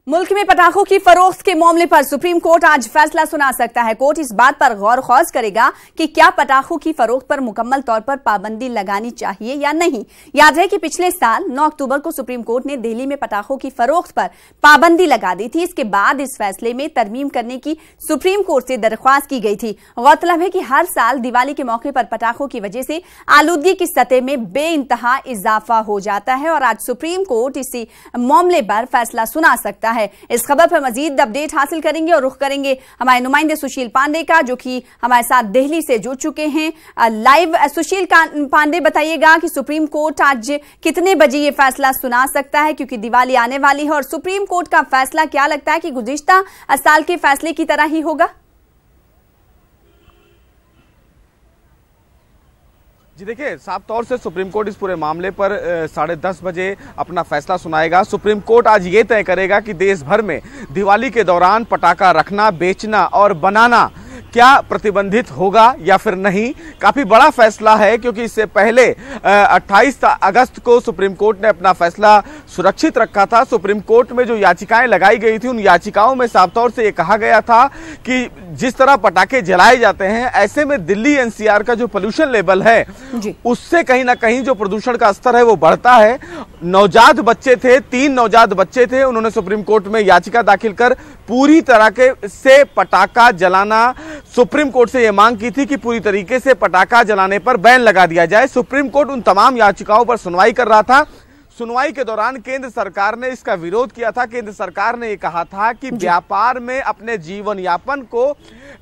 मुल्क में पटाखों की फरोख्त के मामले पर सुप्रीम कोर्ट आज फैसला सुना सकता है। कोर्ट इस बात पर गौर खौज करेगा कि क्या पटाखों की फरोख्त पर मुकम्मल तौर पर पाबंदी लगानी चाहिए या नहीं। याद है कि पिछले साल 9 अक्टूबर को सुप्रीम कोर्ट ने दिल्ली में पटाखों की फरोख्त पर पाबंदी लगा दी थी। इसके बाद इस फैसले में तरमीम करने की सुप्रीम कोर्ट से दरख्वास्त की गई थी। गौरतलब है कि हर साल दिवाली के मौके पर पटाखों की वजह से आलूदगी की सतह में बेइंतहा इजाफा हो जाता है और आज सुप्रीम कोर्ट इसी मामले पर फैसला सुना सकता है। इस खबर पर मजीद अपडेट हासिल करेंगे और रुख करेंगे हमारे नुमाइंदे सुशील पांडे का, जो कि हमारे साथ दिल्ली से जुड़ चुके हैं लाइव। सुशील पांडे, बताइएगा कि सुप्रीम कोर्ट आज कितने बजे ये फैसला सुना सकता है, क्योंकि दिवाली आने वाली है और सुप्रीम कोर्ट का फैसला क्या लगता है कि गुज़िश्ता साल के फैसले की तरह ही होगा? जी देखिए, साफ तौर से सुप्रीम कोर्ट इस पूरे मामले पर 10:30 बजे अपना फैसला सुनाएगा। सुप्रीम कोर्ट आज ये तय करेगा कि देश भर में दिवाली के दौरान पटाखा रखना, बेचना और बनाना क्या प्रतिबंधित होगा या फिर नहीं। काफी बड़ा फैसला है, क्योंकि इससे पहले 28 अगस्त को सुप्रीम कोर्ट ने अपना फैसला सुरक्षित रखा था। सुप्रीम कोर्ट में जो याचिकाएं लगाई गई थी, उन याचिकाओं में साफ तौर से ये कहा गया था कि जिस तरह पटाखे जलाए जाते हैं, ऐसे में दिल्ली एनसीआर का जो पोल्यूशन लेवल है उससे कहीं ना कहीं जो प्रदूषण का स्तर है वो बढ़ता है। नवजात बच्चे थे, 3 नवजात बच्चे थे, उन्होंने सुप्रीम कोर्ट में याचिका दाखिल कर पूरी तरह से पटाखा जलाना, सुप्रीम कोर्ट से यह मांग की थी कि पूरी तरीके से पटाखा जलाने पर बैन लगा दिया जाए। सुप्रीम कोर्ट उन तमाम याचिकाओं पर सुनवाई कर रहा था। सुनवाई के दौरान केंद्र सरकार ने इसका विरोध किया था। केंद्र सरकार ने यह कहा था कि व्यापार में अपने जीवन यापन को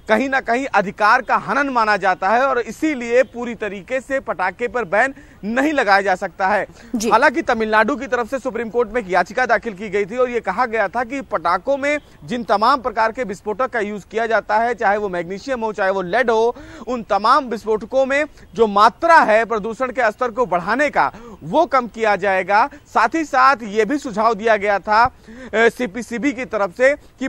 कहीं ना कहीं अधिकार का हनन माना जाता है और इसीलिए पूरी तरीके से पटाखे पर बैन नहीं लगाया जा सकता है। हालांकि तमिलनाडु की तरफ से सुप्रीम कोर्ट में एक याचिका दाखिल की गई थी और यह कहा गया था कि पटाखों में जिन तमाम प्रकार के विस्फोटक का यूज किया जाता है, चाहे वो मैग्नीशियम हो, चाहे वो लेड हो, उन तमाम विस्फोटकों में जो मात्रा है प्रदूषण के स्तर को बढ़ाने का, वो कम किया जाएगा। साथ ही साथ ये भी सुझाव दिया गया था सीपीसीबी की तरफ से कि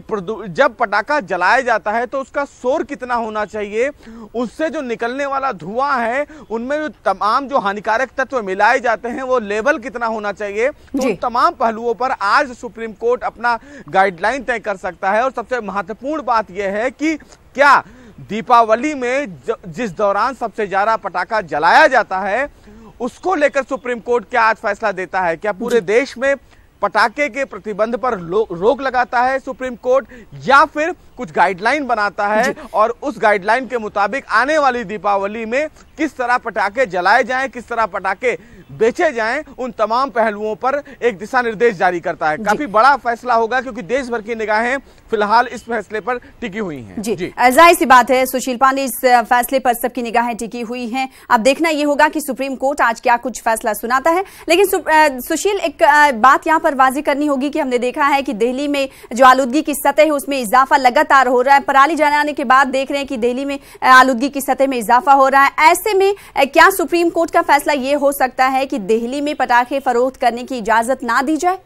जब पटाखा जलाया जाता है तो उसका शोर कितना होना चाहिए, उससे जो निकलने वाला धुआं है उनमें जो तमाम जो हानिकारक तत्व मिलाए जाते हैं वो लेवल कितना होना चाहिए। तो उन तमाम पहलुओं पर आज सुप्रीम कोर्ट अपना गाइडलाइन तय कर सकता है। और सबसे महत्वपूर्ण बात यह है कि क्या दीपावली में जिस दौरान सबसे ज्यादा पटाखा जलाया जाता है उसको लेकर सुप्रीम कोर्ट क्या आज फैसला देता है। क्या पूरे देश में पटाखे के प्रतिबंध पर रोक लगाता है सुप्रीम कोर्ट, या फिर कुछ गाइडलाइन बनाता है और उस गाइडलाइन के मुताबिक आने वाली दीपावली में किस तरह पटाखे जलाए जाएं, किस तरह पटाखे बेचे जाएं, उन तमाम पहलुओं पर एक दिशा निर्देश जारी करता है। काफी बड़ा फैसला होगा, क्योंकि देश भर की निगाहें फिलहाल इस फैसले पर टिकी हुई हैं। जी, जाहिर सी बात है सुशील पांडे, इस फैसले पर सबकी निगाहें टिकी हुई हैं। अब देखना यह होगा कि सुप्रीम कोर्ट आज क्या कुछ फैसला सुनाता है। लेकिन सुशील, एक बात यहाँ पर वाज़ेह करनी होगी कि हमने देखा है कि दिल्ली में जो आलूदगी की सतह है उसमें इजाफा लगातार हो रहा है। पराली जलाने के बाद देख रहे हैं कि दिल्ली में आलूदगी की सतह में इजाफा हो रहा है। ऐसे में क्या सुप्रीम कोर्ट का फैसला ये हो सकता है कि दिल्ली में पटाखे फरोख्त करने की इजाजत ना दी जाए?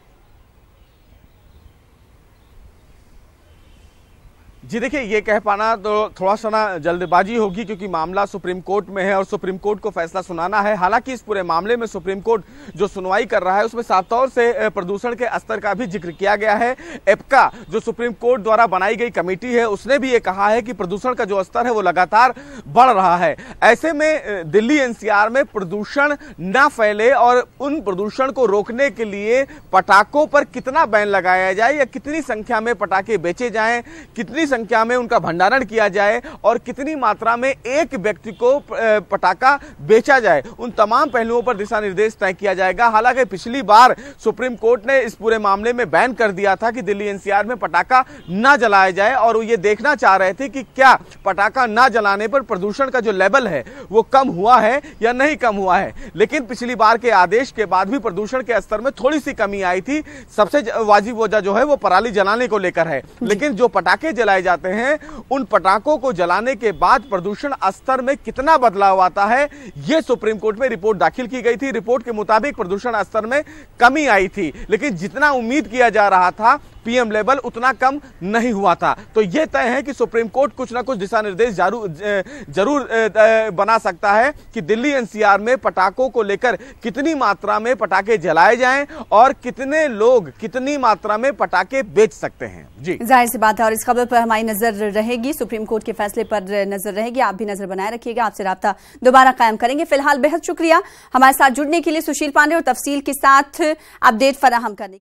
जी देखिए, ये कह पाना तो थोड़ा सा ना जल्दबाजी होगी, क्योंकि मामला सुप्रीम कोर्ट में है और सुप्रीम कोर्ट को फैसला सुनाना है। हालांकि इस पूरे मामले में सुप्रीम कोर्ट जो सुनवाई कर रहा है उसमें साफ तौर से प्रदूषण के स्तर का भी जिक्र किया गया है। एप्का जो सुप्रीम कोर्ट द्वारा बनाई गई कमेटी है उसने भी ये कहा है कि प्रदूषण का जो स्तर है वो लगातार बढ़ रहा है। ऐसे में दिल्ली एनसीआर में प्रदूषण ना फैले और उन प्रदूषण को रोकने के लिए पटाखों पर कितना बैन लगाया जाए या कितनी संख्या में पटाखे बेचे जाएं, कितनी संख्या में उनका भंडारण किया जाए और कितनी मात्रा में एक व्यक्ति को पटाखा बेचा जाए, उन तमाम पहलुओं पर दिशा निर्देश तय किया जाएगा। हालांकि पिछली बार सुप्रीम कोर्ट ने इस पूरे मामले में बैन कर दिया था कि दिल्ली एनसीआर में पटाखा ना जलाया जाए और वो ये देखना चाह रहे थे कि क्या पटाखा ना जलाने पर प्रदूषण का जो लेवल है वो कम हुआ है या नहीं कम हुआ है। लेकिन पिछली बार के आदेश के बाद भी प्रदूषण के स्तर में थोड़ी सी कमी आई थी। सबसे वाजिब वजह जो है वो पराली जलाने को लेकर है। लेकिन जो पटाखे जलाए जाते हैं उन पटाखों को जलाने के बाद प्रदूषण स्तर में कितना बदलाव आता है, यह सुप्रीम कोर्ट में रिपोर्ट दाखिल की गई थी। रिपोर्ट के मुताबिक प्रदूषण स्तर में कमी आई थी, लेकिन जितना उम्मीद किया जा रहा था पीएम लेवल उतना कम नहीं हुआ था। तो यह तय है कि सुप्रीम कोर्ट कुछ ना कुछ दिशा निर्देश जरूर बना सकता है कि दिल्ली एनसीआर में पटाखों को लेकर कितनी मात्रा में पटाखे जलाए जाएं और कितने लोग कितनी मात्रा में पटाखे बेच सकते हैं। जी, जाहिर सी बात है और इस खबर पर हमारी नजर रहेगी, सुप्रीम कोर्ट के फैसले पर नजर रहेगी। आप भी नजर बनाए रखिएगा, आपसे राब्ता दोबारा कायम करेंगे। फिलहाल बेहद शुक्रिया हमारे साथ जुड़ने के लिए सुशील पांडे और तफसील के साथ अपडेट फराहम करने